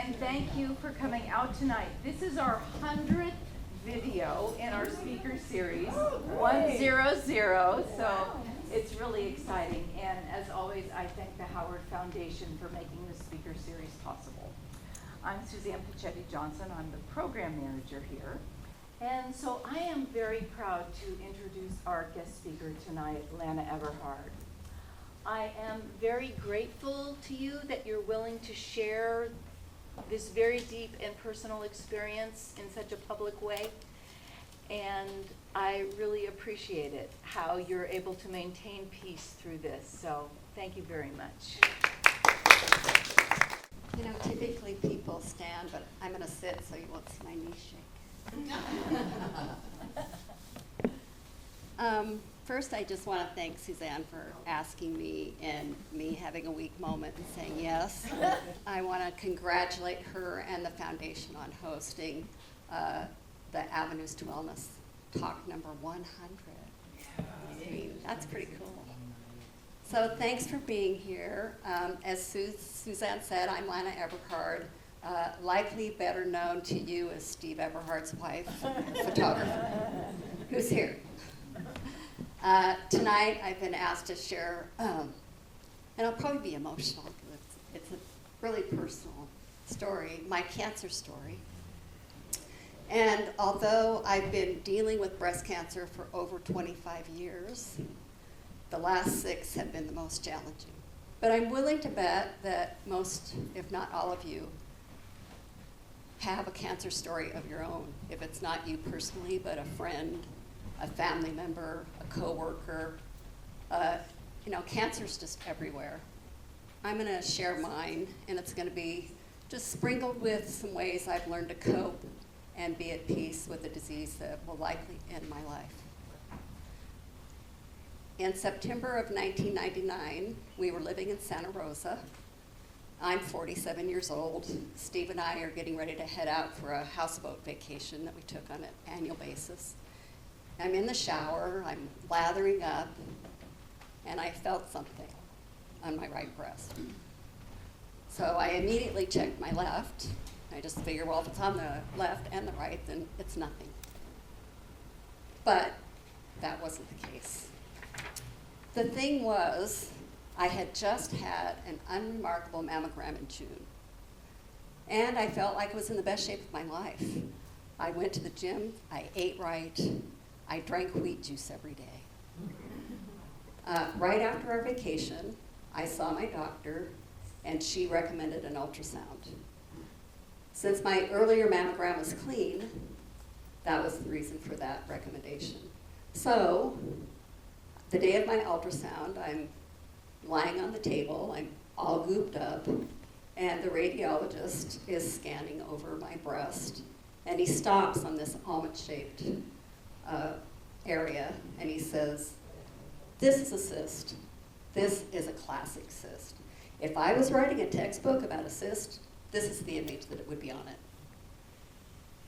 and thank you for coming out tonight. This is our 100th video in our speaker series, 100, so it's really exciting. And as always, I thank the Howard Foundation for making this speaker series possible. I'm Suzanne Pachetti Johnson. I'm the program manager here. And so I am very proud to introduce our guest speaker tonight, Lana Eberhard. I am very grateful to you that you're willing to share this very deep and personal experience in such a public way. And I really appreciate it, how you're able to maintain peace through this. So thank you very much. You know, typically people stand, but I'm going to sit so you won't see my knees shake. First, I just want to thank Suzanne for asking me and me having a weak moment and saying yes. I want to congratulate her and the foundation on hosting the Avenues to Wellness Talk number 100. I mean, that's pretty cool. So thanks for being here. As Suzanne said, I'm Lana Eberhard, likely better known to you as Steve Eberhard's wife, photographer, who's here. Tonight I've been asked to share, and I'll probably be emotional because it's a really personal story, my cancer story. And although I've been dealing with breast cancer for over 25 years, the last 6 have been the most challenging. But I'm willing to bet that most, if not all of you, have a cancer story of your own. If it's not you personally, but a friend, a family member, a coworker. You know, cancer's just everywhere. I'm gonna share mine, and it's gonna be just sprinkled with some ways I've learned to cope and be at peace with a disease that will likely end my life. In September of 1999, we were living in Santa Rosa. I'm 47 years old. Steve and I are getting ready to head out for a houseboat vacation that we took on an annual basis. I'm in the shower, I'm lathering up, and I felt something on my right breast. So I immediately checked my left. I just figured, well, if it's on the left and the right, then it's nothing. But that wasn't the case. The thing was, I had just had an unremarkable mammogram in June. And I felt like I was in the best shape of my life. I went to the gym, I ate right, I drank wheat juice every day. Right after our vacation, I saw my doctor, and she recommended an ultrasound. Since my earlier mammogram was clean, that was the reason for that recommendation. So, the day of my ultrasound, I'm lying on the table, I'm all gooped up, and the radiologist is scanning over my breast, and he stops on this almond-shaped area, and he says, "This is a cyst. This is a classic cyst. If I was writing a textbook about a cyst, this is the image that it would be on it."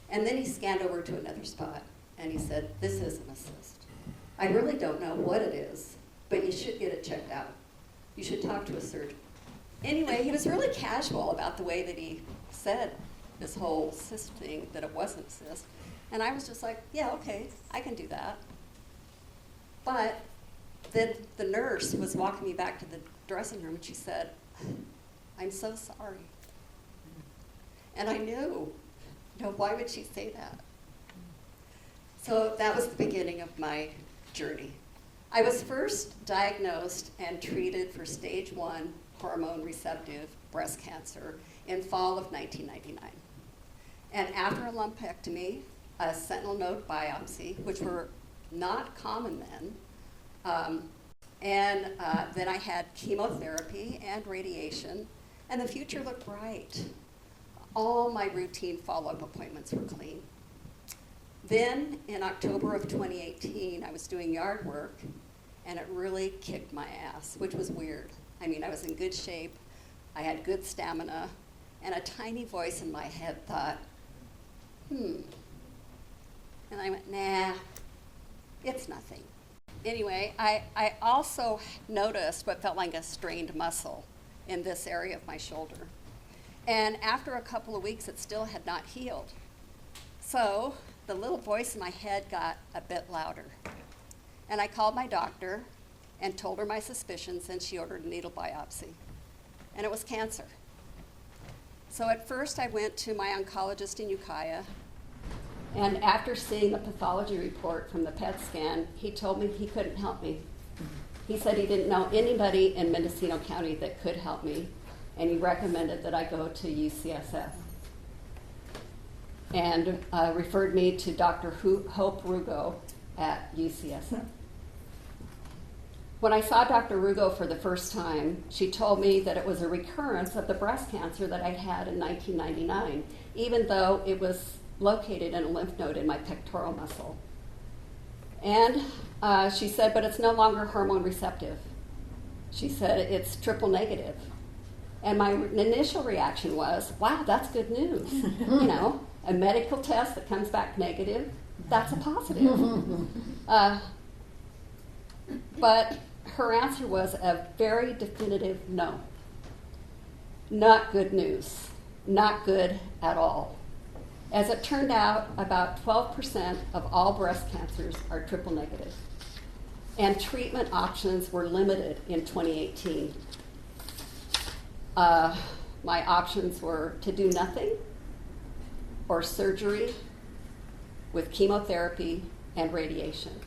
And then he scanned over to another spot, and he said, "This isn't a cyst. I really don't know what it is, but you should get it checked out. You should talk to a surgeon." Anyway, he was really casual about the way that he said this whole cyst thing, that it wasn't a cyst. And I was just like, yeah, okay, I can do that. But then the nurse was walking me back to the dressing room, and she said, "I'm so sorry." And I knew, why would she say that? So that was the beginning of my journey. I was first diagnosed and treated for stage 1 hormone receptive breast cancer in fall of 1999. And after a lumpectomy, a sentinel node biopsy, which were not common then, and then I had chemotherapy and radiation, and the future looked bright. All my routine follow-up appointments were clean. Then, in October of 2018, I was doing yard work, and it really kicked my ass, which was weird. I mean, I was in good shape, I had good stamina, and a tiny voice in my head thought, And I went, nah, it's nothing. Anyway, I also noticed what felt like a strained muscle in this area of my shoulder. And after a couple of weeks, it still had not healed. So the little voice in my head got a bit louder. And I called my doctor and told her my suspicions, and she ordered a needle biopsy. And it was cancer. So at first I went to my oncologist in Ukiah, and after seeing the pathology report from the PET scan, he told me he couldn't help me. He said he didn't know anybody in Mendocino County that could help me, and he recommended that I go to UCSF and referred me to Dr. Hope Rugo at UCSF. When I saw Dr. Rugo for the first time, she told me that it was a recurrence of the breast cancer that I'd had in 1999, even though it was located in a lymph node in my pectoral muscle. And she said, but it's no longer hormone receptive. She said, it's triple negative. And my initial reaction was, wow, that's good news. You know, a medical test that comes back negative, that's a positive. But her answer was a very definitive no. Not good news. Not good at all. As it turned out, about 12% of all breast cancers are triple negative. And treatment options were limited in 2018. My options were to do nothing, or surgery with chemotherapy and radiation.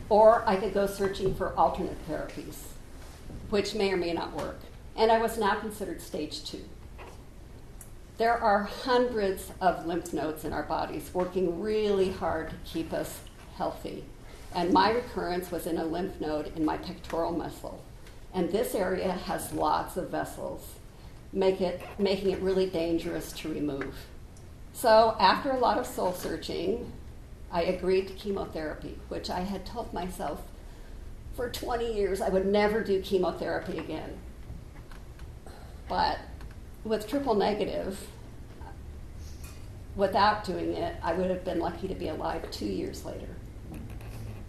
Or I could go searching for alternate therapies, which may or may not work. And I was now considered stage 2. There are hundreds of lymph nodes in our bodies working really hard to keep us healthy. And my recurrence was in a lymph node in my pectoral muscle. And this area has lots of vessels, making it really dangerous to remove. So after a lot of soul searching, I agreed to chemotherapy, which I had told myself for 20 years I would never do chemotherapy again. But with triple negative, without doing it, I would have been lucky to be alive 2 years later.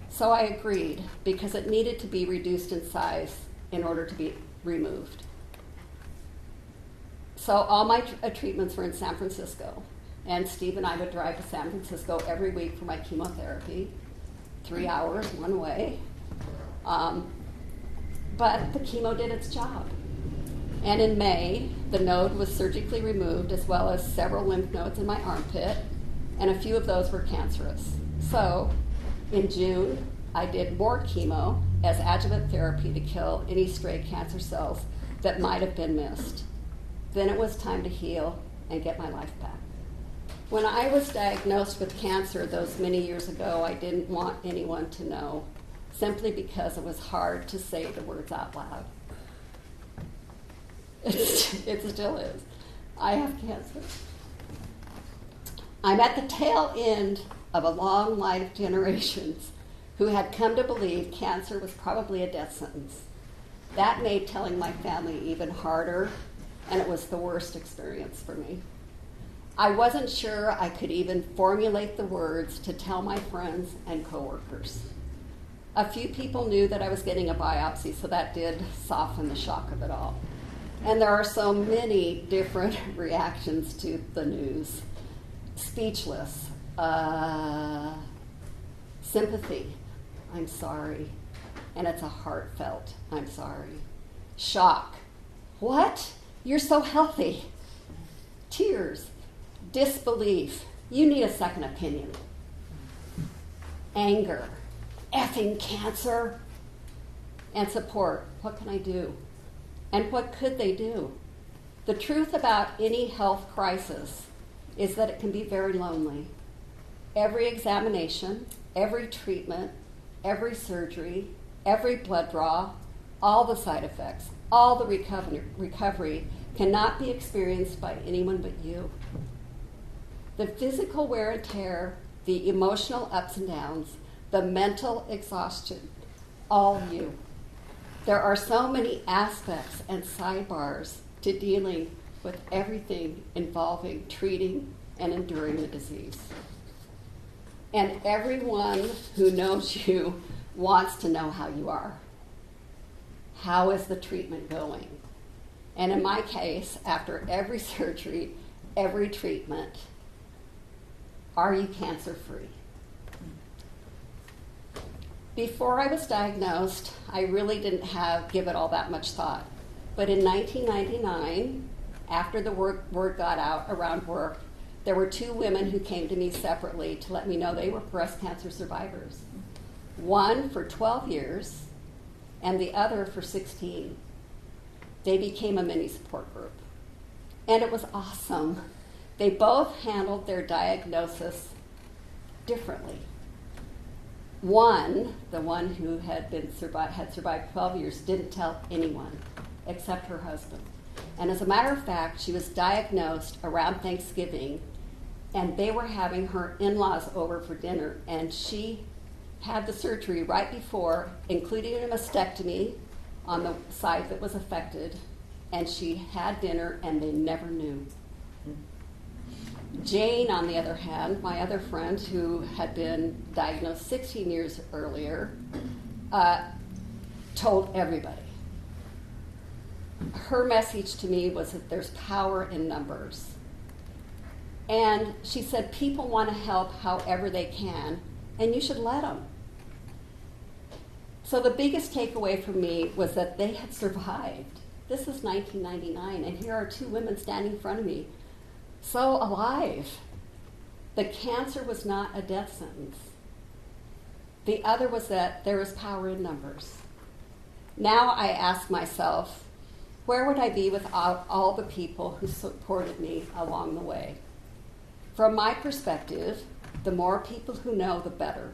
So I agreed because it needed to be reduced in size in order to be removed. So all my treatments were in San Francisco. And Steve and I would drive to San Francisco every week for my chemotherapy, 3 hours one way. But the chemo did its job. And in May, the node was surgically removed, as well as several lymph nodes in my armpit, and a few of those were cancerous. So in June, I did more chemo as adjuvant therapy to kill any stray cancer cells that might have been missed. Then it was time to heal and get my life back. When I was diagnosed with cancer those many years ago, I didn't want anyone to know, simply because it was hard to say the words out loud. It still is. I have cancer. I'm at the tail end of a long line of generations who had come to believe cancer was probably a death sentence. That made telling my family even harder, and it was the worst experience for me. I wasn't sure I could even formulate the words to tell my friends and coworkers. A few people knew that I was getting a biopsy, so that did soften the shock of it all. And there are so many different reactions to the news. Speechless, sympathy, I'm sorry, and it's a heartfelt, I'm sorry. Shock, what? You're so healthy. Tears, disbelief, you need a second opinion. Anger, effing cancer, and support, what can I do? And what could they do? The truth about any health crisis is that it can be very lonely. Every examination, every treatment, every surgery, every blood draw, all the side effects, all the recovery cannot be experienced by anyone but you. The physical wear and tear, the emotional ups and downs, the mental exhaustion, all you. There are so many aspects and sidebars to dealing with everything involving treating and enduring the disease. And everyone who knows you wants to know how you are. How is the treatment going? And in my case, after every surgery, every treatment, are you cancer-free? Before I was diagnosed, I really didn't give it all that much thought. But in 1999, after the word got out around work, there were 2 women who came to me separately to let me know they were breast cancer survivors. One for 12 years and the other for 16. They became a mini support group. And it was awesome. They both handled their diagnosis differently. One, the one who had survived 12 years, didn't tell anyone except her husband. And as a matter of fact, she was diagnosed around Thanksgiving, and they were having her in-laws over for dinner, and she had the surgery right before, including a mastectomy on the side that was affected, and she had dinner, and they never knew. Jane, on the other hand, my other friend who had been diagnosed 16 years earlier, told everybody. Her message to me was that there's power in numbers. And she said people want to help however they can, and you should let them. So the biggest takeaway for me was that they had survived. This is 1999, and here are 2 women standing in front of me, so alive. The cancer was not a death sentence. The other was that there is power in numbers. Now I ask myself, where would I be without all the people who supported me along the way? From my perspective, the more people who know, the better.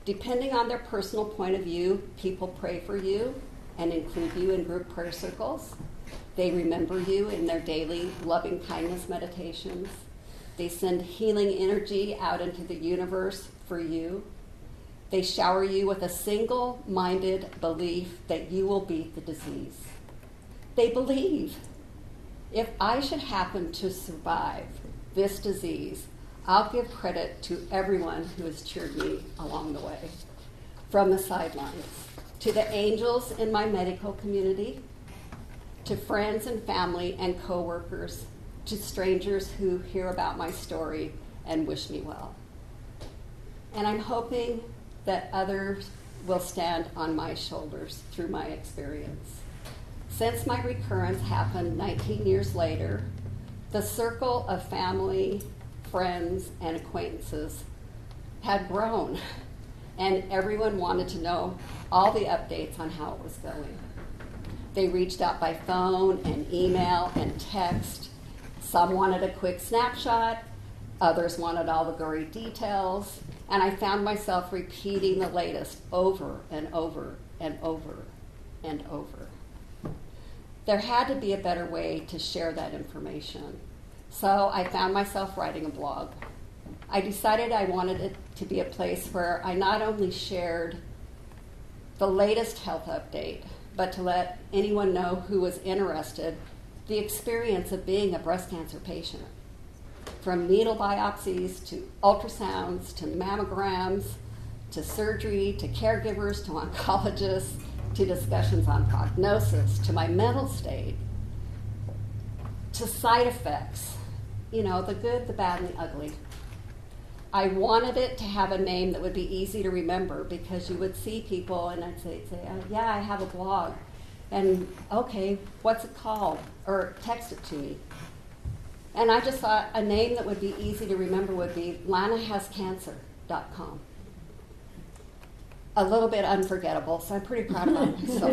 Depending on their personal point of view, people pray for you and include you in group prayer circles. They remember you in their daily loving kindness meditations. They send healing energy out into the universe for you. They shower you with a single-minded belief that you will beat the disease. They believe if I should happen to survive this disease, I'll give credit to everyone who has cheered me along the way, from the sidelines, to the angels in my medical community, to friends and family and coworkers, to strangers who hear about my story and wish me well. And I'm hoping that others will stand on my shoulders through my experience. Since my recurrence happened 19 years later, the circle of family, friends, and acquaintances had grown, and everyone wanted to know all the updates on how it was going. They reached out by phone and email and text. Some wanted a quick snapshot, others wanted all the gory details, and I found myself repeating the latest over and over and over and over. There had to be a better way to share that information. So I found myself writing a blog. I decided I wanted it to be a place where I not only shared the latest health update, but to let anyone know who was interested the experience of being a breast cancer patient. From needle biopsies to ultrasounds to mammograms to surgery to caregivers to oncologists to discussions on prognosis, to my mental state, to side effects, the good, the bad, and the ugly. I wanted it to have a name that would be easy to remember because you would see people and I'd say yeah, I have a blog. And okay, what's it called? Or text it to me. And I just thought a name that would be easy to remember would be lanahascancer.com. A little bit unforgettable, so I'm pretty proud of myself.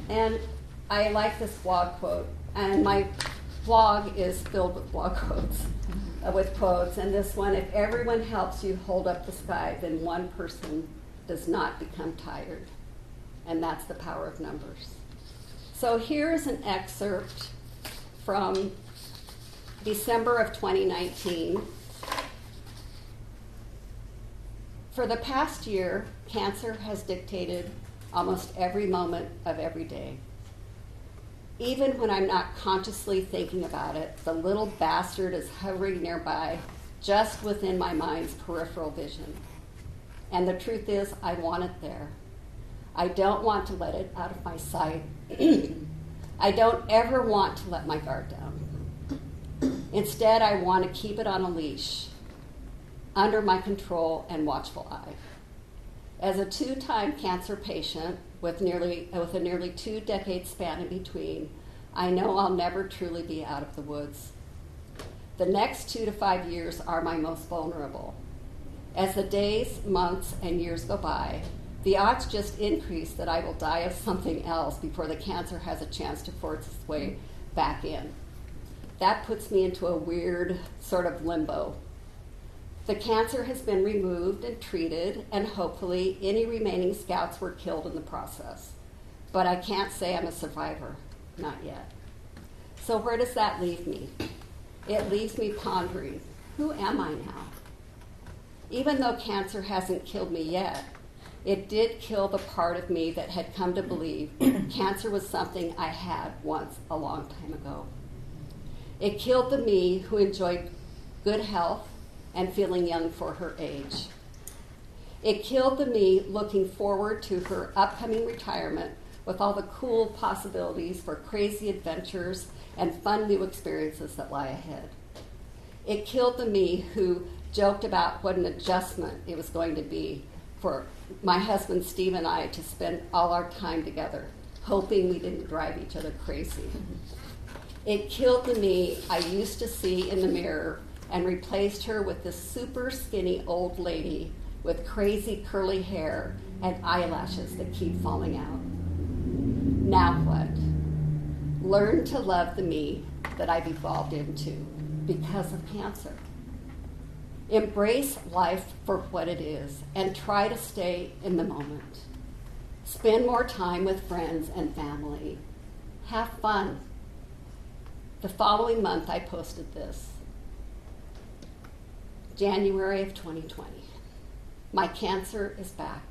And I like this blog quote, and my blog is filled with blog quotes, and this one, if everyone helps you hold up the sky, then one person does not become tired, and that's the power of numbers. So here's an excerpt from December of 2019. For the past year, cancer has dictated almost every moment of every day. Even when I'm not consciously thinking about it, the little bastard is hovering nearby, just within my mind's peripheral vision. And the truth is, I want it there. I don't want to let it out of my sight. I don't ever want to let my guard down. Instead, I want to keep it on a leash, under my control and watchful eye. As a 2-time cancer patient with a nearly 2-decade span in between, I know I'll never truly be out of the woods. The next 2 to 5 years are my most vulnerable. As the days, months, and years go by, the odds just increase that I will die of something else before the cancer has a chance to force its way back in. That puts me into a weird sort of limbo. The cancer has been removed and treated, and hopefully any remaining scouts were killed in the process. But I can't say I'm a survivor, not yet. So where does that leave me? It leaves me pondering, who am I now? Even though cancer hasn't killed me yet, it did kill the part of me that had come to believe cancer was something I had once a long time ago. It killed the me who enjoyed good health and feeling young for her age. It killed the me looking forward to her upcoming retirement with all the cool possibilities for crazy adventures and fun new experiences that lie ahead. It killed the me who joked about what an adjustment it was going to be for my husband Steve and I to spend all our time together, hoping we didn't drive each other crazy. It killed the me I used to see in the mirror and replaced her with this super skinny old lady with crazy curly hair and eyelashes that keep falling out. Now what? Learn to love the me that I've evolved into because of cancer. Embrace life for what it is and try to stay in the moment. Spend more time with friends and family. Have fun. The following month I posted this. January of 2020. My cancer is back.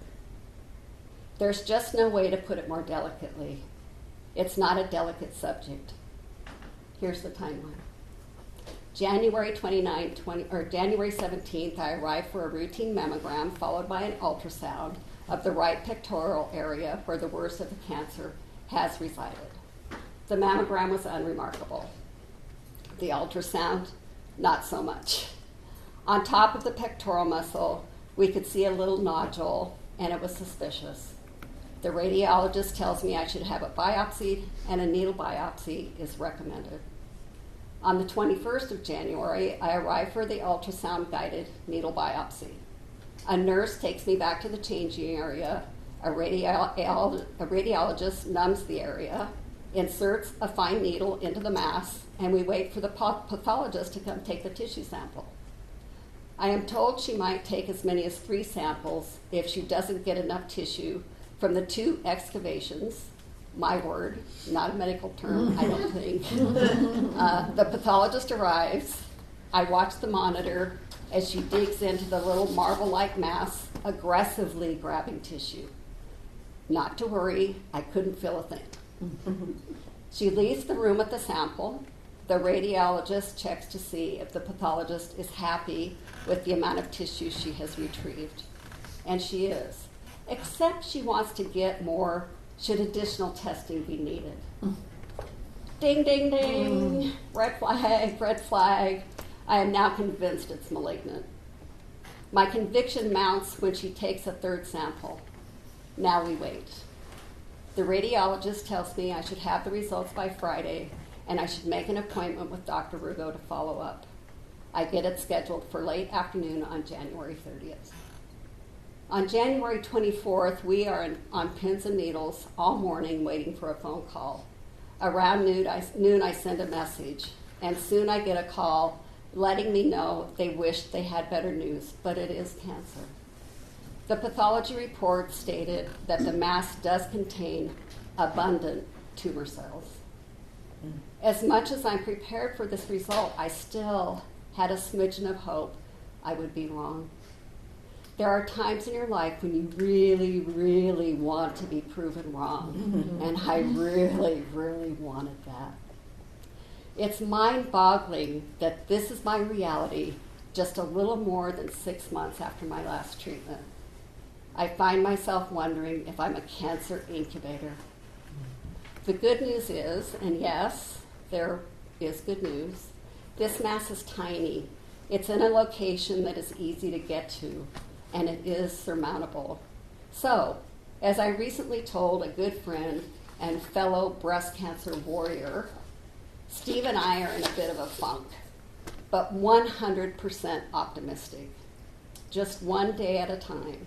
There's just no way to put it more delicately. It's not a delicate subject. Here's the timeline. January 17th, I arrived for a routine mammogram followed by an ultrasound of the right pectoral area where the worst of the cancer has resided. The mammogram was unremarkable. The ultrasound, not so much. On top of the pectoral muscle, we could see a little nodule, and it was suspicious. The radiologist tells me I should have it biopsied, and a needle biopsy is recommended. On the 21st of January, I arrive for the ultrasound-guided needle biopsy. A nurse takes me back to the changing area. A radiologist numbs the area, inserts a fine needle into the mass, and we wait for the pathologist to come take the tissue sample. I am told she might take as many as 3 samples if she doesn't get enough tissue from the 2 excavations. My word, not a medical term, I don't think. The pathologist arrives. I watch the monitor as she digs into the little marble-like mass, aggressively grabbing tissue. Not to worry, I couldn't feel a thing. She leaves the room with the sample. The radiologist checks to see if the pathologist is happy with the amount of tissue she has retrieved. And she is, except she wants to get more should additional testing be needed. Ding, ding, ding. Red flag, red flag. I am now convinced it's malignant. My conviction mounts when she takes a 3rd sample. Now we wait. The radiologist tells me I should have the results by Friday, and I should make an appointment with Dr. Rugo to follow up. I get it scheduled for late afternoon on January 30th. On January 24th, we are on pins and needles all morning waiting for a phone call. Around noon, I send a message, and soon I get a call letting me know they wished they had better news, but it is cancer. The pathology report stated that the mass does contain abundant tumor cells. As much as I'm prepared for this result, I still had a smidgen of hope I would be wrong. There are times in your life when you really, really want to be proven wrong, and I really, really wanted that. It's mind-boggling that this is my reality just a little more than 6 months after my last treatment. I find myself wondering if I'm a cancer incubator. The good news is, and yes, there is good news, this mass is tiny. It's in a location that is easy to get to, and it is surmountable. So, as I recently told a good friend and fellow breast cancer warrior, Steve and I are in a bit of a funk, but 100% optimistic. Just one day at a time,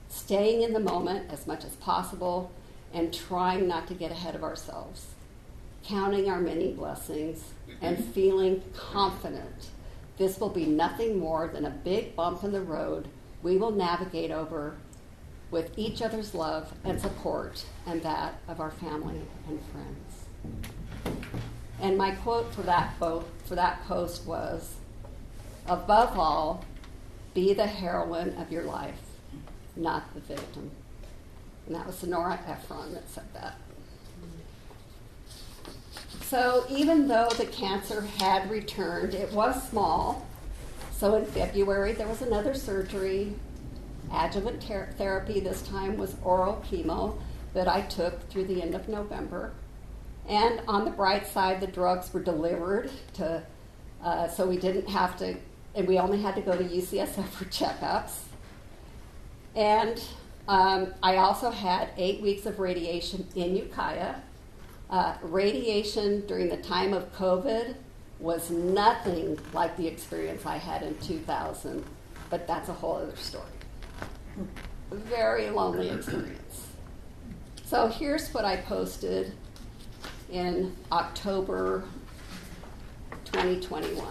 staying in the moment as much as possible and trying not to get ahead of ourselves, counting our many blessings and feeling confident this will be nothing more than a big bump in the road we will navigate over with each other's love and support and that of our family and friends. And my quote for that post was, above all, be the heroine of your life, not the victim. And that was Nora Ephron that said that. So even though the cancer had returned, it was small. So in February, there was another surgery, adjuvant therapy. This time was oral chemo that I took through the end of November. And on the bright side, the drugs were delivered to, so we didn't have to, and we only had to go to UCSF for checkups. And I also had 8 weeks of radiation in Ukiah. Radiation during the time of COVID was nothing like the experience I had in 2000, but that's a whole other story. Very lonely experience. So here's what I posted in October 2021.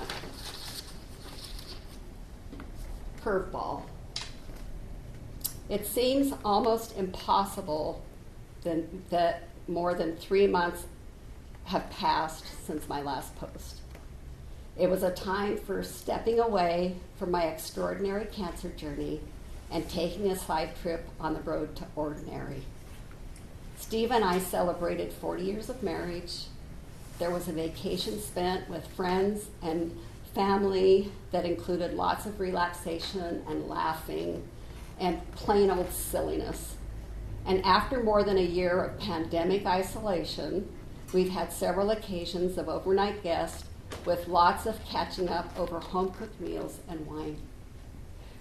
Curveball. It seems almost impossible that more than 3 months have passed since my last post. It was a time for stepping away from my extraordinary cancer journey and taking a side trip on the road to ordinary. Steve and I celebrated 40 years of marriage. There was a vacation spent with friends and family that included lots of relaxation and laughing and plain old silliness. And after more than a year of pandemic isolation, we've had several occasions of overnight guests with lots of catching up over home-cooked meals and wine.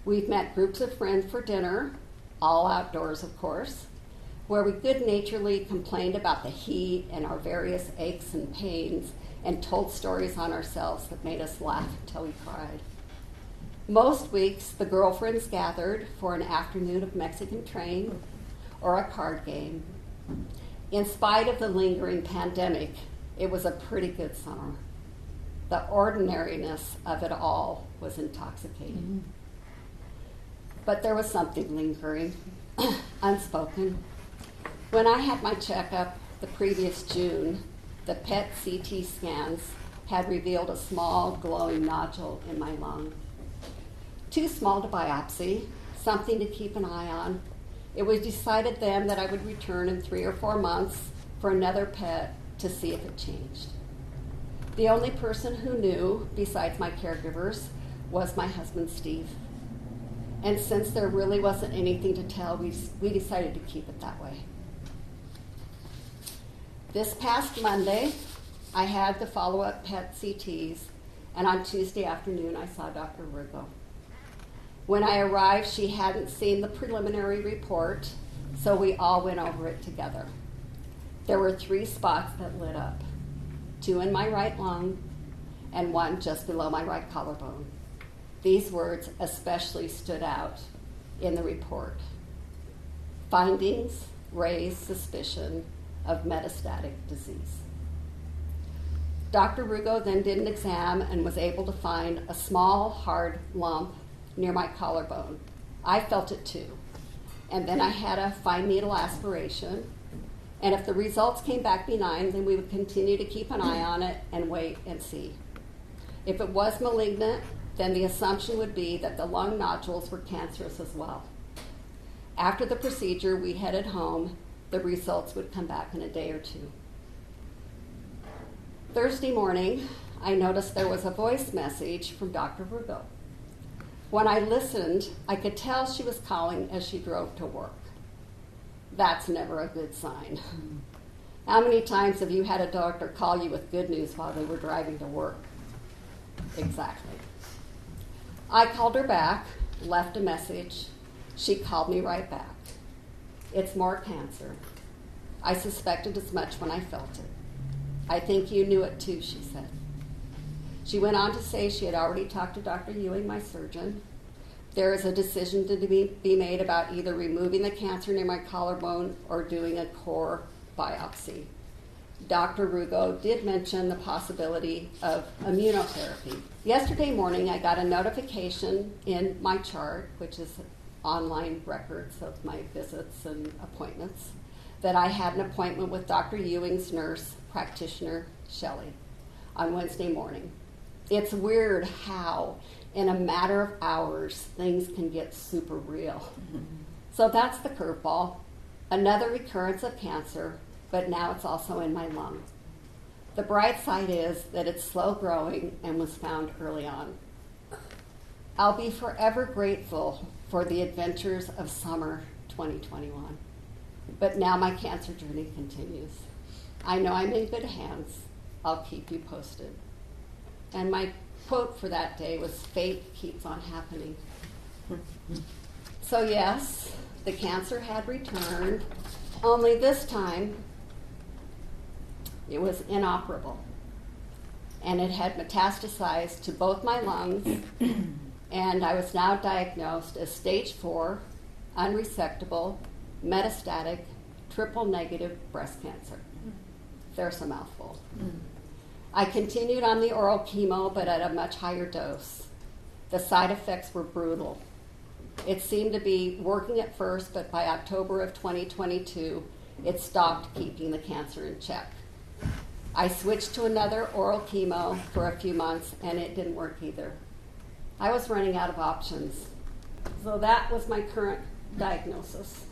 We've met groups of friends for dinner, all outdoors of course, where we good-naturedly complained about the heat and our various aches and pains and told stories on ourselves that made us laugh until we cried. Most weeks, the girlfriends gathered for an afternoon of Mexican train or a card game. In spite of the lingering pandemic, it was a pretty good summer. The ordinariness of it all was intoxicating. But there was something lingering, unspoken. When I had my checkup the previous June, the PET CT scans had revealed a small glowing nodule in my lung. Too small to biopsy, something to keep an eye on. It was decided then that I would return in 3 or 4 months for another PET to see if it changed. The only person who knew, besides my caregivers, was my husband, Steve. And since there really wasn't anything to tell, we decided to keep it that way. This past Monday, I had the follow-up PET CTs, and on Tuesday afternoon, I saw Dr. Rugo. When I arrived, she hadn't seen the preliminary report, so we all went over it together. There were 3 spots that lit up, 2 in my right lung and 1 just below my right collarbone. These words especially stood out in the report. Findings raise suspicion of metastatic disease. Dr. Rugo then did an exam and was able to find a small, hard lump near my collarbone. I felt it too. And then I had a fine needle aspiration. And if the results came back benign, then we would continue to keep an eye on it and wait and see. If it was malignant, then the assumption would be that the lung nodules were cancerous as well. After the procedure, we headed home. The results would come back in a day or 2. Thursday morning, I noticed there was a voice message from Dr. Rugo. When I listened, I could tell she was calling as she drove to work. That's never a good sign. How many times have you had a doctor call you with good news while they were driving to work? Exactly. I called her back, left a message. She called me right back. It's more cancer. I suspected as much when I felt it. I think you knew it too, she said. She went on to say she had already talked to Dr. Ewing, my surgeon. There is a decision to be made about either removing the cancer near my collarbone or doing a core biopsy. Dr. Rugo did mention the possibility of immunotherapy. Yesterday morning, I got a notification in my chart, which is online records of my visits and appointments, that I had an appointment with Dr. Ewing's nurse practitioner, Shelley, on Wednesday morning. It's weird how, in a matter of hours, things can get super real. So that's the curveball. Another recurrence of cancer, but now it's also in my lung. The bright side is that it's slow growing and was found early on. I'll be forever grateful for the adventures of summer 2021. But now my cancer journey continues. I know I'm in good hands. I'll keep you posted. And my quote for that day was, "Fate keeps on happening." So yes, the cancer had returned, only this time it was inoperable. And it had metastasized to both my lungs, and I was now diagnosed as stage 4, unresectable, metastatic, triple-negative breast cancer. There's a mouthful. I continued on the oral chemo, but at a much higher dose. The side effects were brutal. It seemed to be working at first, but by October of 2022, it stopped keeping the cancer in check. I switched to another oral chemo for a few months, and it didn't work either. I was running out of options. So that was my current diagnosis.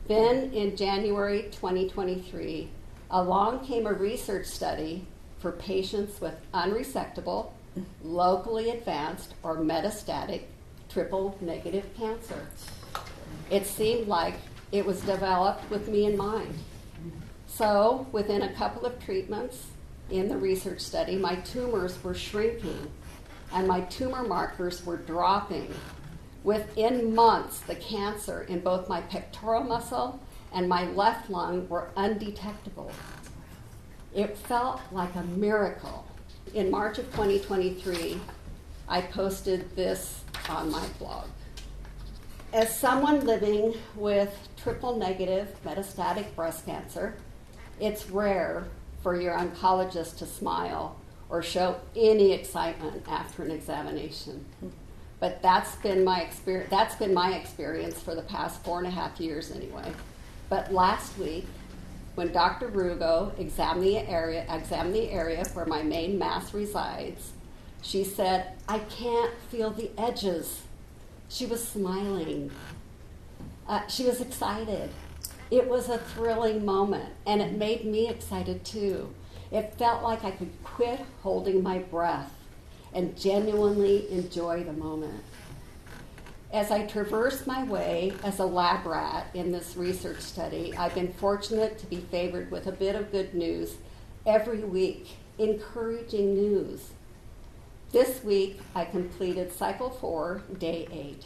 Then in January 2023, along came a research study for patients with unresectable, locally advanced, or metastatic triple-negative cancer. It seemed like it was developed with me in mind. So within a couple of treatments in the research study, my tumors were shrinking and my tumor markers were dropping. Within months, the cancer in both my pectoral muscle and my left lung were undetectable. It felt like a miracle. In March of 2023, I posted this on my blog. As someone living with triple-negative metastatic breast cancer, it's rare for your oncologist to smile or show any excitement after an examination. But that's been my experience for the past 4.5 years anyway. But last week, when Dr. Rugo examined the area where my main mass resides, she said, "I can't feel the edges." She was smiling. She was excited. It was a thrilling moment, and it made me excited too. It felt like I could quit holding my breath and genuinely enjoy the moment. As I traverse my way as a lab rat in this research study, I've been fortunate to be favored with a bit of good news every week, encouraging news. This week, I completed cycle 4, day 8.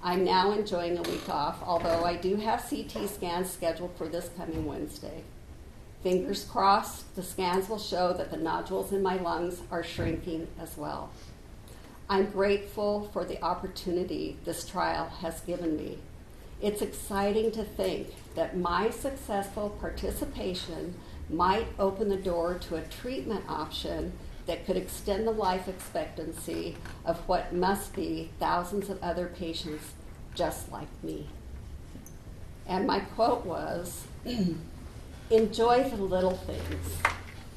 I'm now enjoying a week off, although I do have CT scans scheduled for this coming Wednesday. Fingers crossed, the scans will show that the nodules in my lungs are shrinking as well. I'm grateful for the opportunity this trial has given me. It's exciting to think that my successful participation might open the door to a treatment option that could extend the life expectancy of what must be thousands of other patients just like me. And my quote was, "Enjoy the little things,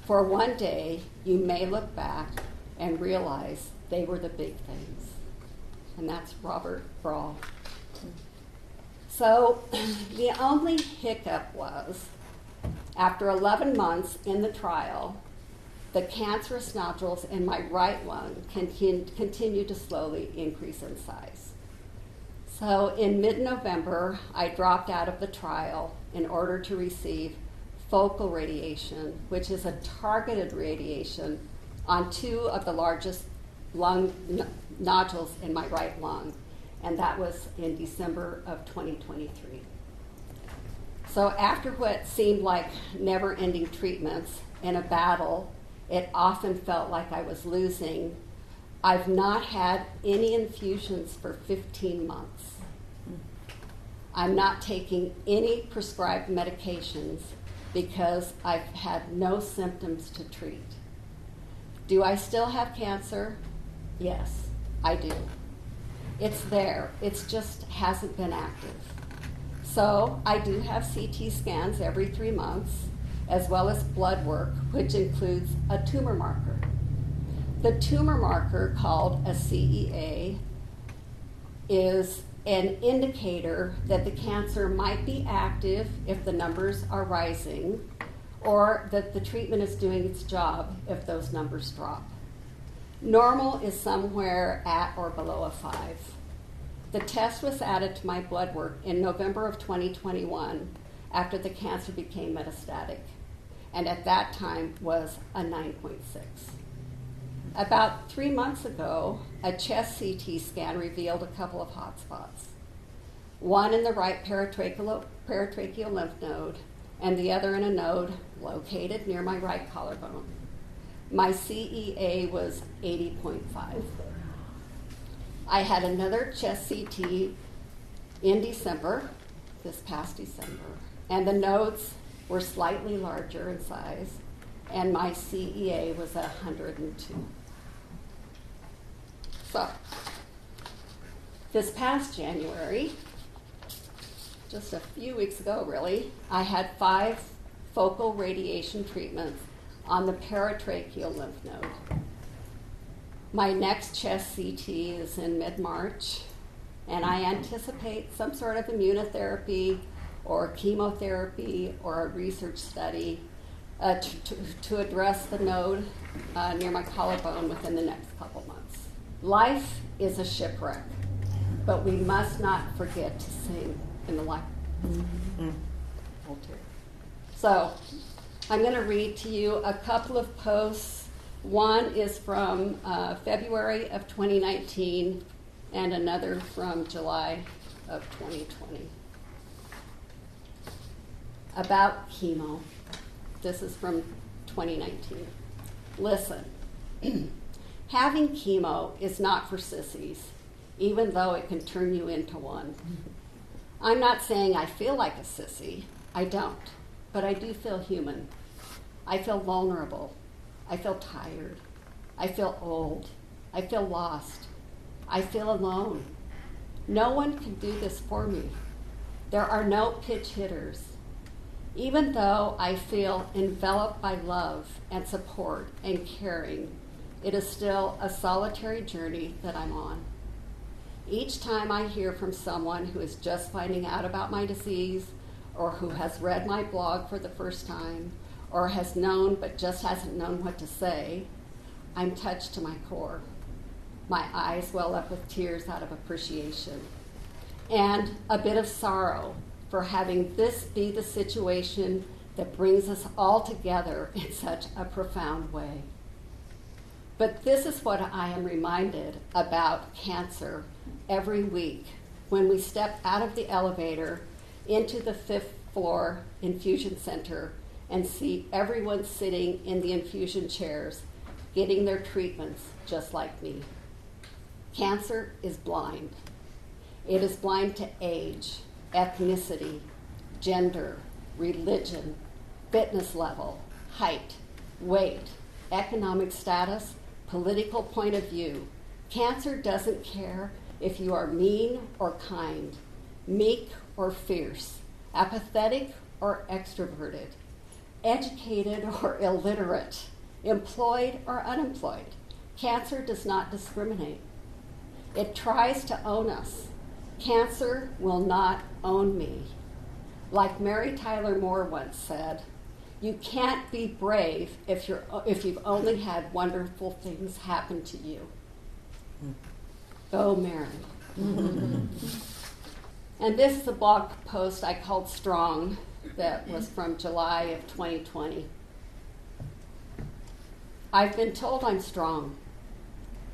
for one day you may look back and realize they were the big things." And that's Robert Brawl. So the only hiccup was, after 11 months in the trial, the cancerous nodules in my right lung continue to slowly increase in size. So in mid-November, I dropped out of the trial in order to receive focal radiation, which is a targeted radiation on 2 of the largest lung nodules in my right lung, and that was in December of 2023. So after what seemed like never-ending treatments in a battle, it often felt like I was losing. I've not had any infusions for 15 months. I'm not taking any prescribed medications because I've had no symptoms to treat. Do I still have cancer? Yes, I do. It's there. It just hasn't been active. So I do have CT scans every 3 months, as well as blood work, which includes a tumor marker. The tumor marker, called a CEA, is an indicator that the cancer might be active if the numbers are rising, or that the treatment is doing its job if those numbers drop. Normal is somewhere at or below a 5. The test was added to my blood work in November of 2021 after the cancer became metastatic, and at that time was a 9.6. About 3 months ago, a chest CT scan revealed a couple of hot spots. One in the right paratracheal lymph node, and the other in a node located near my right collarbone. My CEA was 80.5. I had another chest CT in December, this past December, and the nodes were slightly larger in size, and my CEA was 102. So, this past January, just a few weeks ago really, I had 5 focal radiation treatments on the paratracheal lymph node. My next chest CT is in mid-March, and I anticipate some sort of immunotherapy or chemotherapy or a research study to address the node near my collarbone within the next couple months. Life is a shipwreck, but we must not forget to sing in the life. So I'm going to read to you a couple of posts. One is from February of 2019 and another from July of 2020. About chemo. This is from 2019. Listen, having chemo is not for sissies, even though it can turn you into one. I'm not saying I feel like a sissy. I don't. But I do feel human. I feel vulnerable. I feel tired. I feel old. I feel lost. I feel alone. No one can do this for me. There are no pitch hitters. Even though I feel enveloped by love and support and caring, it is still a solitary journey that I'm on. Each time I hear from someone who is just finding out about my disease, or who has read my blog for the first time, or has known but just hasn't known what to say, I'm touched to my core. My eyes well up with tears out of appreciation, and a bit of sorrow for having this be the situation that brings us all together in such a profound way. But this is what I am reminded about cancer every week when we step out of the elevator into the 5th floor infusion center and see everyone sitting in the infusion chairs getting their treatments just like me. Cancer is blind. It is blind to age, ethnicity, gender, religion, fitness level, height, weight, economic status, political point of view. Cancer doesn't care if you are mean or kind, meek or fierce, apathetic or extroverted, educated or illiterate, employed or unemployed. Cancer does not discriminate. It tries to own us. Cancer will not own me. Like Mary Tyler Moore once said, You can't be brave if you've only had wonderful things happen to you. Go, Mary. And this is a blog post I called Strong that was from July of 2020. I've been told I'm strong.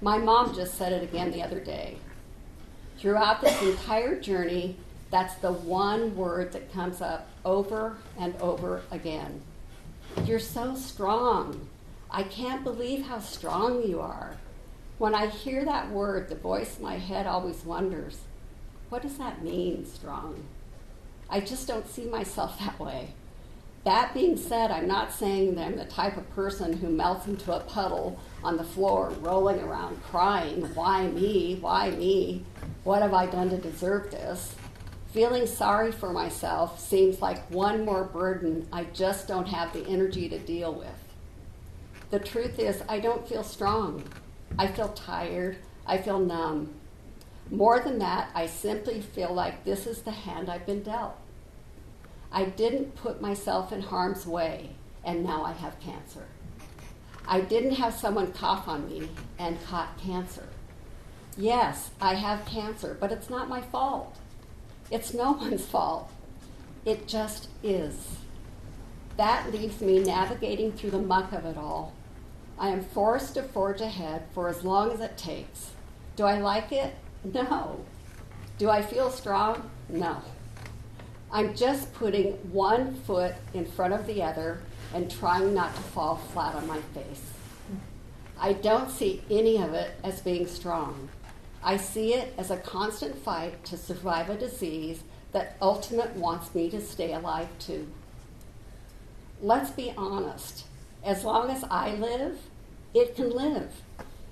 My mom just said it again the other day. Throughout this entire journey, that's the one word that comes up over and over again. You're so strong. I can't believe how strong you are. When I hear that word, the voice in my head always wonders, what does that mean, strong? I just don't see myself that way. That being said, I'm not saying that I'm the type of person who melts into a puddle on the floor, rolling around crying, why me, why me? What have I done to deserve this? Feeling sorry for myself seems like one more burden I just don't have the energy to deal with. The truth is, I don't feel strong. I feel tired. I feel numb. More than that, I simply feel like this is the hand I've been dealt. I didn't put myself in harm's way, and now I have cancer. I didn't have someone cough on me and caught cancer. Yes, I have cancer, but it's not my fault. It's no one's fault. It just is. That leaves me navigating through the muck of it all. I am forced to forge ahead for as long as it takes. Do I like it? No. Do I feel strong? No. I'm just putting one foot in front of the other and trying not to fall flat on my face. I don't see any of it as being strong. I see it as a constant fight to survive a disease that ultimately wants me to stay alive too. Let's be honest. As long as I live, it can live.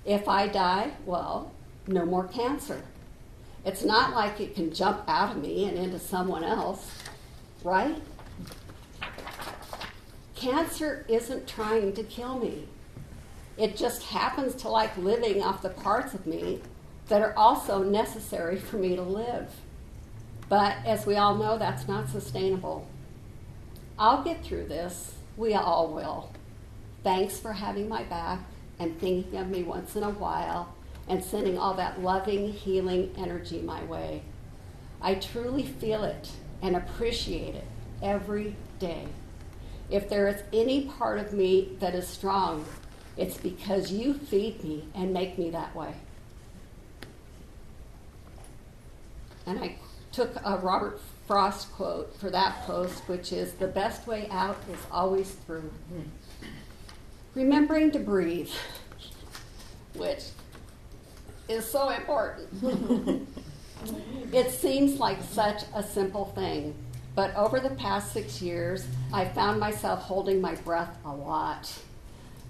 If I die, well, no more cancer. It's not like it can jump out of me and into someone else, right? Cancer isn't trying to kill me. It just happens to like living off the parts of me that are also necessary for me to live. But as we all know, that's not sustainable. I'll get through this. We all will. Thanks for having my back and thinking of me once in a while and sending all that loving, healing energy my way. I truly feel it and appreciate it every day. If there is any part of me that is strong, it's because you feed me and make me that way. And I took a Robert Frost quote for that post, which is, the best way out is always through. Remembering to breathe, which is so important. It seems like such a simple thing, but over the past 6 years, I found myself holding my breath a lot,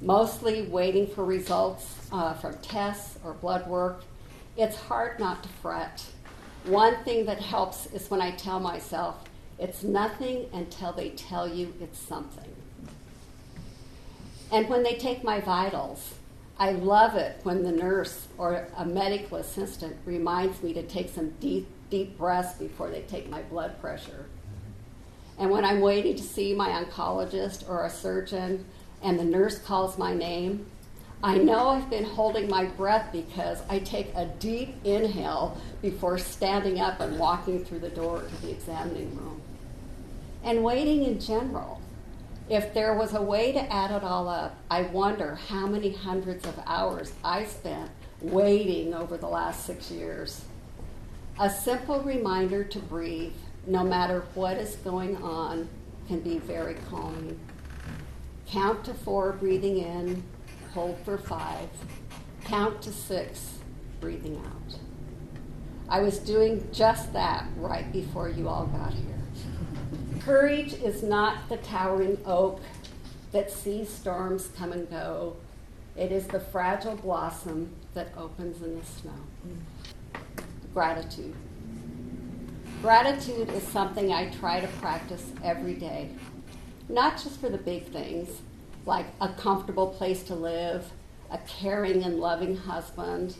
mostly waiting for results from tests or blood work. It's hard not to fret. One thing that helps is when I tell myself, it's nothing until they tell you it's something. And when they take my vitals, I love it when the nurse or a medical assistant reminds me to take some deep, deep breaths before they take my blood pressure. And when I'm waiting to see my oncologist or a surgeon and the nurse calls my name, I know I've been holding my breath because I take a deep inhale before standing up and walking through the door to the examining room. And waiting in general. If there was a way to add it all up, I wonder how many hundreds of hours I spent waiting over the last 6 years. A simple reminder to breathe, no matter what is going on, can be very calming. Count to 4, breathing in, hold for 5, count to 6, breathing out. I was doing just that right before you all got here. Courage is not the towering oak that sees storms come and go. It is the fragile blossom that opens in the snow. Gratitude. Gratitude is something I try to practice every day, not just for the big things, like a comfortable place to live, a caring and loving husband,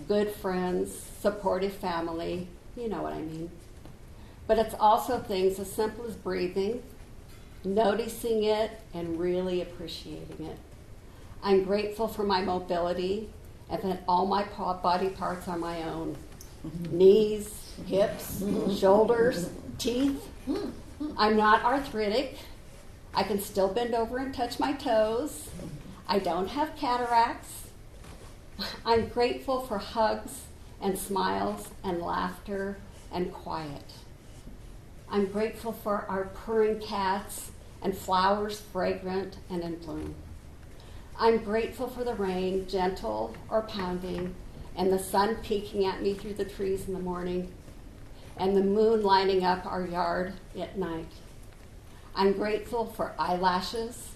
good friends, supportive family, you know what I mean. But it's also things as simple as breathing, noticing it and really appreciating it. I'm grateful for my mobility and that all my body parts are my own. Knees, hips, shoulders, teeth. I'm not arthritic. I can still bend over and touch my toes. I don't have cataracts. I'm grateful for hugs and smiles and laughter and quiet. I'm grateful for our purring cats and flowers fragrant and in bloom. I'm grateful for the rain, gentle or pounding, and the sun peeking at me through the trees in the morning, and the moon lighting up our yard at night. I'm grateful for eyelashes,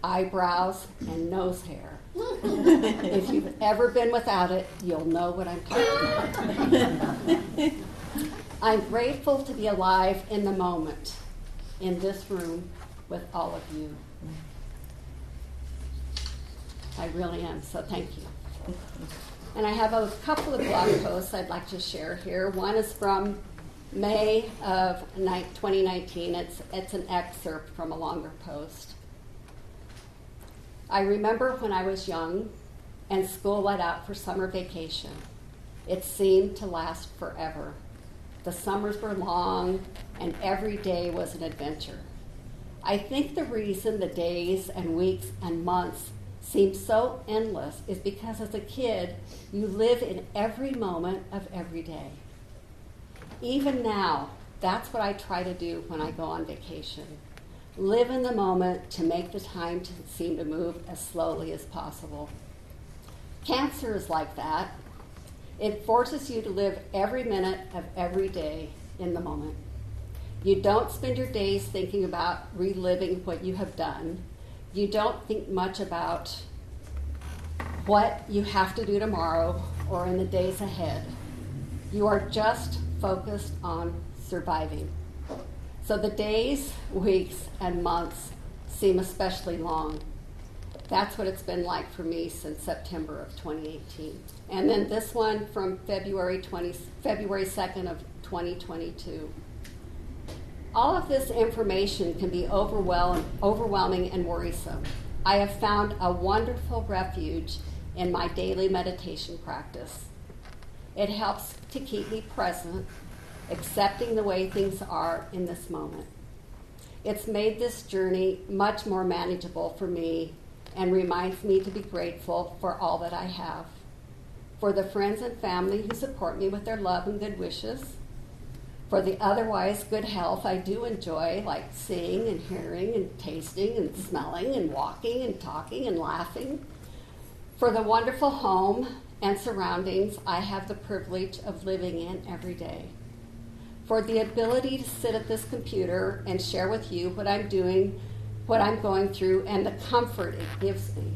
eyebrows, and nose hair. If you've ever been without it, you'll know what I'm talking about. I'm grateful to be alive in the moment, in this room with all of you. I really am, so thank you. And I have a couple of blog posts I'd like to share here. One is from May of 2019. It's an excerpt from a longer post. I remember when I was young and school let out for summer vacation. It seemed to last forever. The summers were long and every day was an adventure. I think the reason the days and weeks and months seem so endless is because as a kid, you live in every moment of every day. Even now, that's what I try to do when I go on vacation. Live in the moment to make the time to seem to move as slowly as possible. Cancer is like that. It forces you to live every minute of every day in the moment. You don't spend your days thinking about reliving what you have done. You don't think much about what you have to do tomorrow or in the days ahead. You are just focused on surviving. So the days, weeks, and months seem especially long. That's what it's been like for me since September of 2018. And then this one from February 2nd of 2022. All of this information can be overwhelming and worrisome. I have found a wonderful refuge in my daily meditation practice. It helps to keep me present, accepting the way things are in this moment. It's made this journey much more manageable for me and reminds me to be grateful for all that I have, for the friends and family who support me with their love and good wishes, for the otherwise good health I do enjoy, like seeing and hearing and tasting and smelling and walking and talking and laughing, for the wonderful home and surroundings I have the privilege of living in every day, for the ability to sit at this computer and share with you what I'm doing, what I'm going through, and the comfort it gives me.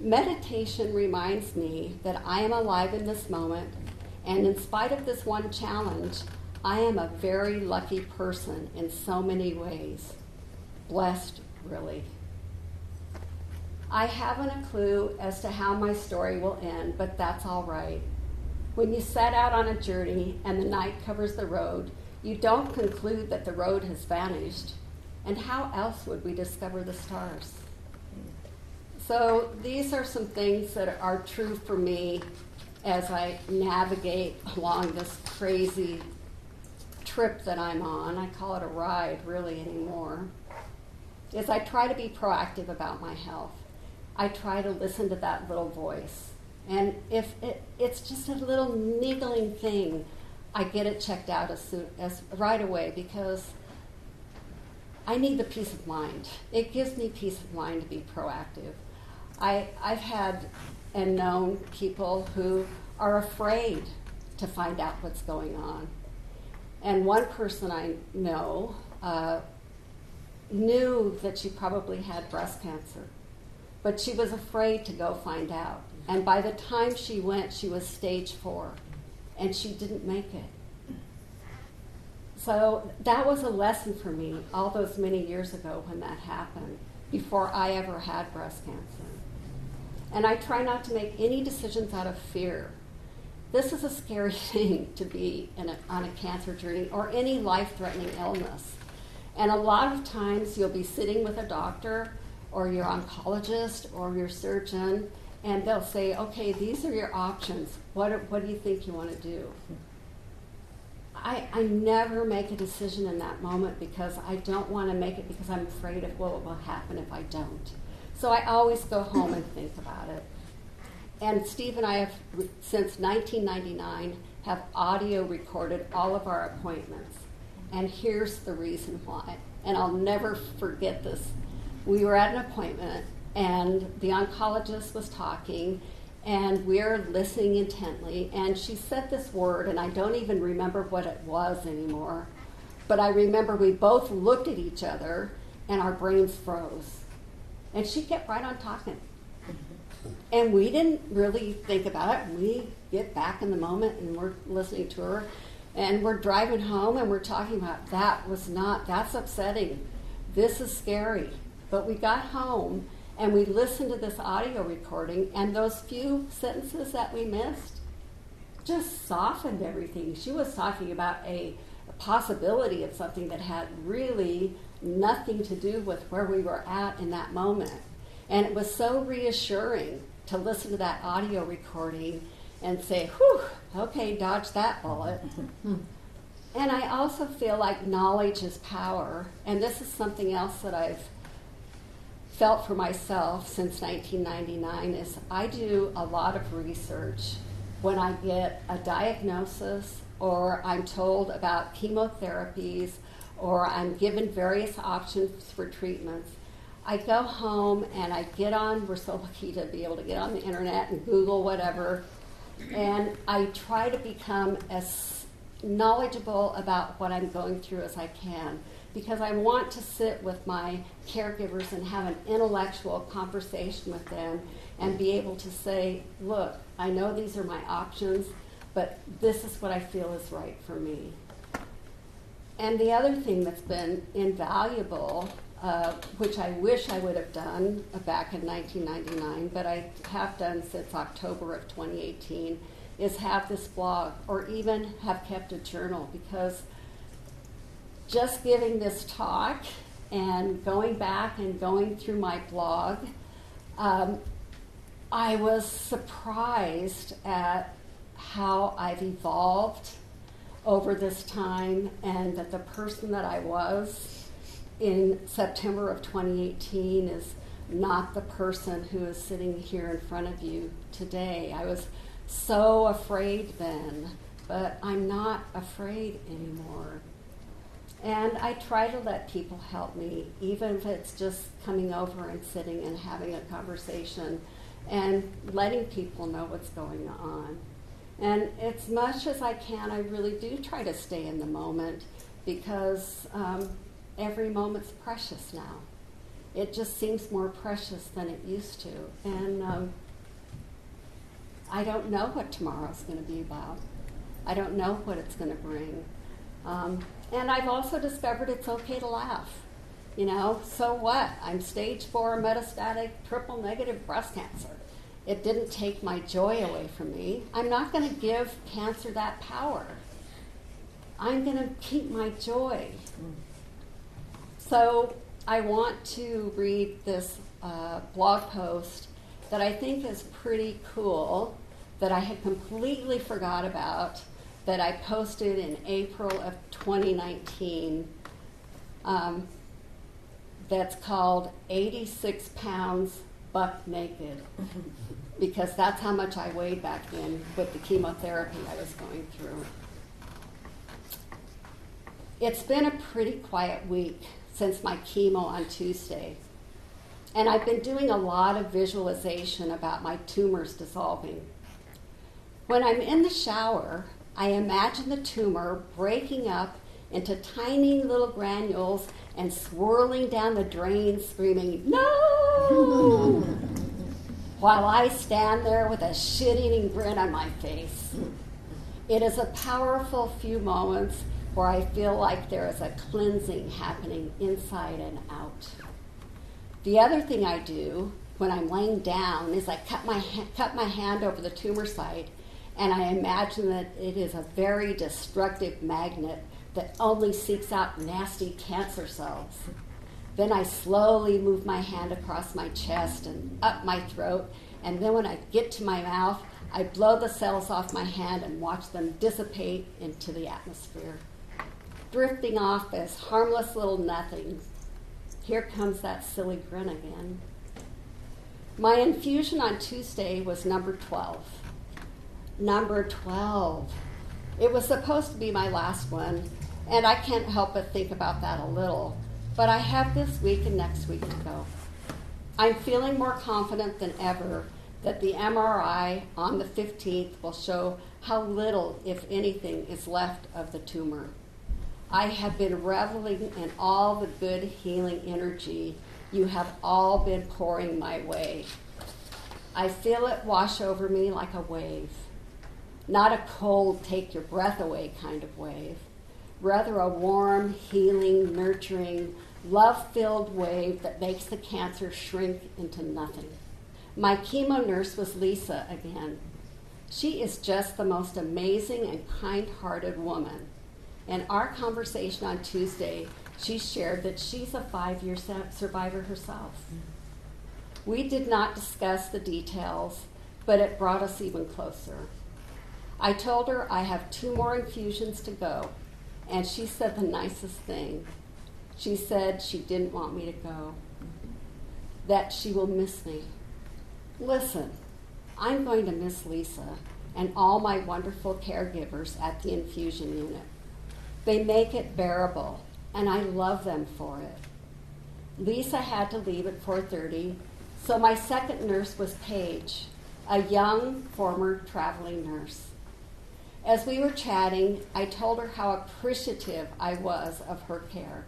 Meditation reminds me that I am alive in this moment, and in spite of this one challenge, I am a very lucky person in so many ways. Blessed, really. I haven't a clue as to how my story will end, but that's all right. When you set out on a journey and the night covers the road, you don't conclude that the road has vanished. And how else would we discover the stars? So these are some things that are true for me as I navigate along this crazy trip that I'm on. I call it a ride, really, anymore. Is I try to be proactive about my health. I try to listen to that little voice. And if it's just a little niggling thing, I get it checked out as right away because I need the peace of mind. It gives me peace of mind to be proactive. I've had and known people who are afraid to find out what's going on. And one person I know knew that she probably had breast cancer, but she was afraid to go find out. And by the time she went, she was stage 4, and she didn't make it. So that was a lesson for me all those many years ago when that happened, before I ever had breast cancer. And I try not to make any decisions out of fear. This is a scary thing to be on a cancer journey or any life-threatening illness. And a lot of times you'll be sitting with a doctor or your oncologist or your surgeon, and they'll say, okay, these are your options. What do you think you want to do? I never make a decision in that moment because I don't want to make it because I'm afraid of what will happen if I don't. So I always go home and think about it. And Steve and I have, since 1999, have audio recorded all of our appointments. And here's the reason why. And I'll never forget this. We were at an appointment, and the oncologist was talking, and we're listening intently, and she said this word, and I don't even remember what it was anymore, but I remember we both looked at each other, and our brains froze. And she kept right on talking. And we didn't really think about it. We get back in the moment, and we're listening to her, and we're driving home, and we're talking about, that's upsetting. This is scary. But we got home, and we listened to this audio recording, and those few sentences that we missed just softened everything. She was talking about a possibility of something that had really nothing to do with where we were at in that moment. And it was so reassuring to listen to that audio recording and say, whew, okay, dodge that bullet. And I also feel like knowledge is power, and this is something else that I've felt for myself since 1999 is I do a lot of research when I get a diagnosis or I'm told about chemotherapies or I'm given various options for treatments. I go home and I get on, we're so lucky to be able to get on the internet and Google whatever, and I try to become as knowledgeable about what I'm going through as I can, because I want to sit with my caregivers and have an intellectual conversation with them and be able to say, look, I know these are my options, but this is what I feel is right for me. And the other thing that's been invaluable, which I wish I would have done back in 1999, but I have done since October of 2018, is have this blog or even have kept a journal, because just giving this talk and going back and going through my blog, I was surprised at how I've evolved over this time, and that the person that I was in September of 2018 is not the person who is sitting here in front of you today. I was so afraid then, but I'm not afraid anymore. And I try to let people help me, even if it's just coming over and sitting and having a conversation and letting people know what's going on. And as much as I can, I really do try to stay in the moment, because every moment's precious now. It just seems more precious than it used to. And I don't know what tomorrow's going to be about. I don't know what it's going to bring. And I've also discovered it's okay to laugh. You know, so what? I'm stage 4 metastatic triple negative breast cancer. It didn't take my joy away from me. I'm not going to give cancer that power. I'm going to keep my joy. So I want to read this blog post that I think is pretty cool, that I had completely forgot about, that I posted in April of 2019. That's called 86 Pounds Buck Naked, because that's how much I weighed back then with the chemotherapy I was going through. It's been a pretty quiet week since my chemo on Tuesday, and I've been doing a lot of visualization about my tumors dissolving. When I'm in the shower, I imagine the tumor breaking up into tiny little granules and swirling down the drain, screaming, "No!" while I stand there with a shit-eating grin on my face. It is a powerful few moments where I feel like there is a cleansing happening inside and out. The other thing I do when I'm laying down is I cut my hand over the tumor site, and I imagine that it is a very destructive magnet that only seeks out nasty cancer cells. Then I slowly move my hand across my chest and up my throat, and then when I get to my mouth, I blow the cells off my hand and watch them dissipate into the atmosphere, drifting off as harmless little nothings. Here comes that silly grin again. My infusion on Tuesday was number 12. Number 12. It was supposed to be my last one, and I can't help but think about that a little. But I have this week and next week to go. I'm feeling more confident than ever that the MRI on the 15th will show how little, if anything, is left of the tumor. I have been reveling in all the good healing energy you have all been pouring my way. I feel it wash over me like a wave. Not a cold, take your breath away kind of wave. Rather a warm, healing, nurturing, love-filled wave that makes the cancer shrink into nothing. My chemo nurse was Lisa again. She is just the most amazing and kind-hearted woman. In our conversation on Tuesday, she shared that she's a 5-year survivor herself. We did not discuss the details, but it brought us even closer. I told her I have 2 more infusions to go, and she said the nicest thing. She said she didn't want me to go, that she will miss me. Listen, I'm going to miss Lisa and all my wonderful caregivers at the infusion unit. They make it bearable, and I love them for it. Lisa had to leave at 4:30, so my second nurse was Paige, a young former traveling nurse. As we were chatting, I told her how appreciative I was of her care.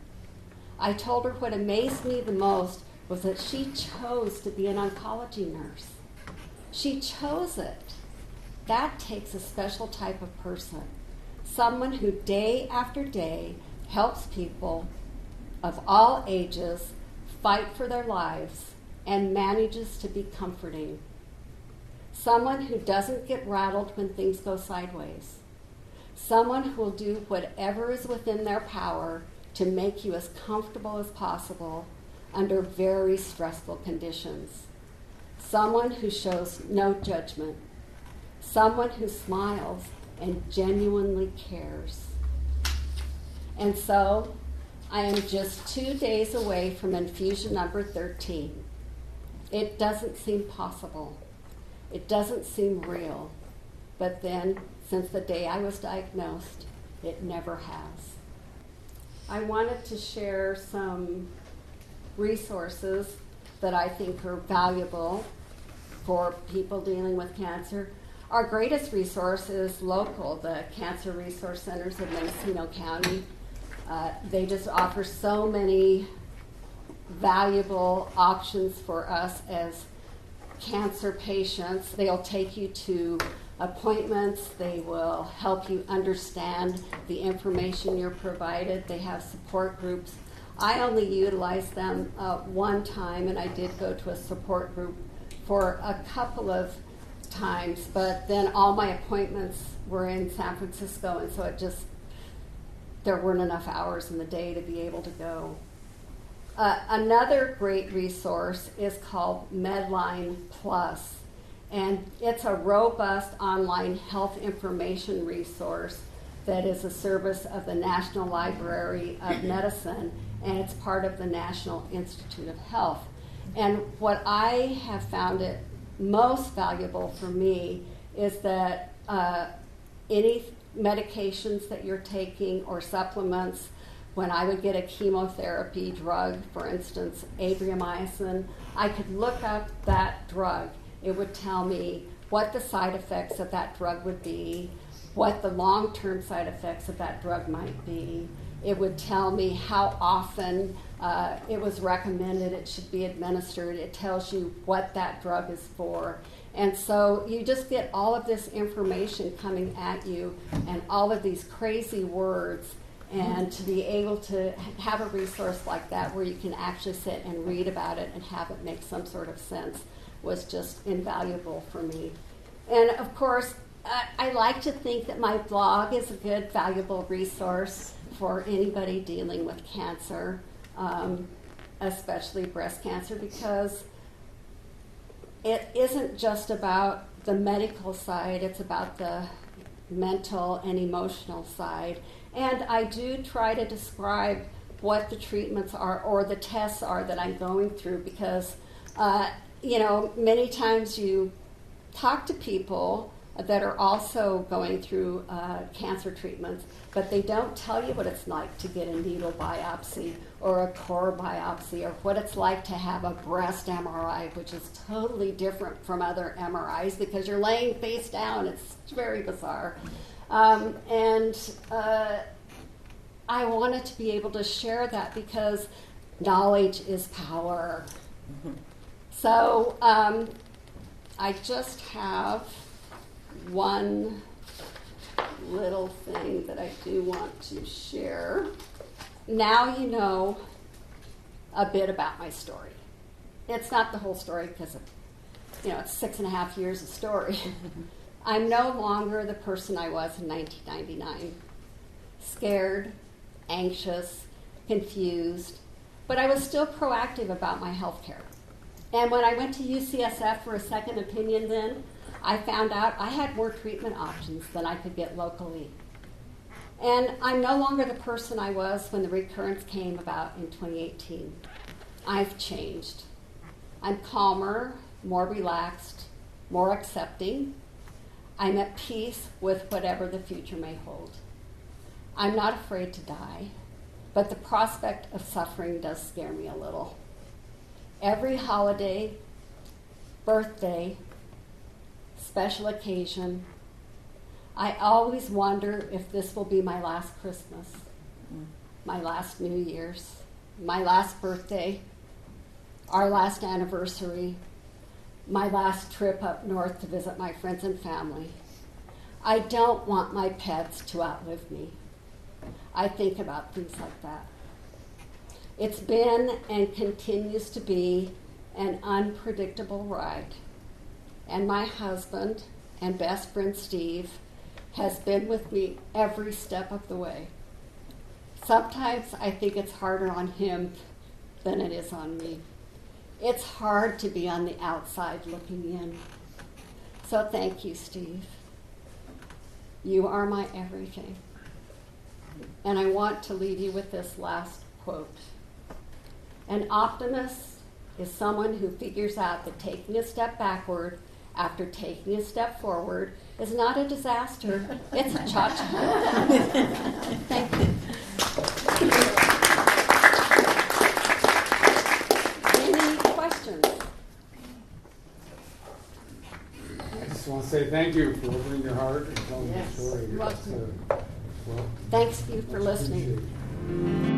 I told her what amazed me the most was that she chose to be an oncology nurse. She chose it. That takes a special type of person, someone who day after day helps people of all ages fight for their lives and manages to be comforting. Someone who doesn't get rattled when things go sideways. Someone who will do whatever is within their power to make you as comfortable as possible under very stressful conditions. Someone who shows no judgment. Someone who smiles and genuinely cares. And so, I am just 2 days away from infusion number 13. It doesn't seem possible. It doesn't seem real. But then, since the day I was diagnosed, it never has. I wanted to share some resources that I think are valuable for people dealing with cancer. Our greatest resource is local, the Cancer Resource Centers of Mendocino County. They just offer so many valuable options for us as cancer patients. They'll take you to appointments. They will help you understand the information you're provided. They have support groups. I only utilized them one time, and I did go to a support group for a couple of times, but then all my appointments were in San Francisco, and so there weren't enough hours in the day to be able to go. Another great resource is called Medline Plus, and it's a robust online health information resource that is a service of the National Library of Medicine, and it's part of the National Institute of Health. And what I have found it most valuable for me is that any medications that you're taking or supplements, when I would get a chemotherapy drug, for instance, adriamycin, I could look up that drug. It would tell me what the side effects of that drug would be, what the long-term side effects of that drug might be. It would tell me how often it was recommended it should be administered. It tells you what that drug is for. And so you just get all of this information coming at you and all of these crazy words. And to be able to have a resource like that where you can actually sit and read about it and have it make some sort of sense was just invaluable for me. And of course, I like to think that my blog is a good, valuable resource for anybody dealing with cancer, especially breast cancer, because it isn't just about the medical side, it's about the mental and emotional side. And I do try to describe what the treatments are or the tests are that I'm going through, because, many times you talk to people that are also going through cancer treatments, but they don't tell you what it's like to get a needle biopsy or a core biopsy, or what it's like to have a breast MRI, which is totally different from other MRIs because you're laying face down. It's very bizarre. I wanted to be able to share that because knowledge is power. So I just have one little thing that I do want to share. Now you know a bit about my story. It's not the whole story because it's 6.5 years of story. I'm no longer the person I was in 1999. Scared, anxious, confused, but I was still proactive about my health care. And when I went to UCSF for a second opinion then, I found out I had more treatment options than I could get locally. And I'm no longer the person I was when the recurrence came about in 2018. I've changed. I'm calmer, more relaxed, more accepting. I'm at peace with whatever the future may hold. I'm not afraid to die, but the prospect of suffering does scare me a little. Every holiday, birthday, special occasion, I always wonder if this will be my last Christmas, my last New Year's, my last birthday, our last anniversary, my last trip up north to visit my friends and family. I don't want my pets to outlive me. I think about things like that. It's been and continues to be an unpredictable ride. And my husband and best friend Steve has been with me every step of the way. Sometimes I think it's harder on him than it is on me. It's hard to be on the outside looking in. So thank you, Steve. You are my everything. And I want to leave you with this last quote. An optimist is someone who figures out that taking a step backward after taking a step forward is not a disaster, it's a cha-cha. Thank you. Any questions? I just want to say thank you for opening your heart and telling your story. You're welcome. Well, Thanks you for much listening. appreciated.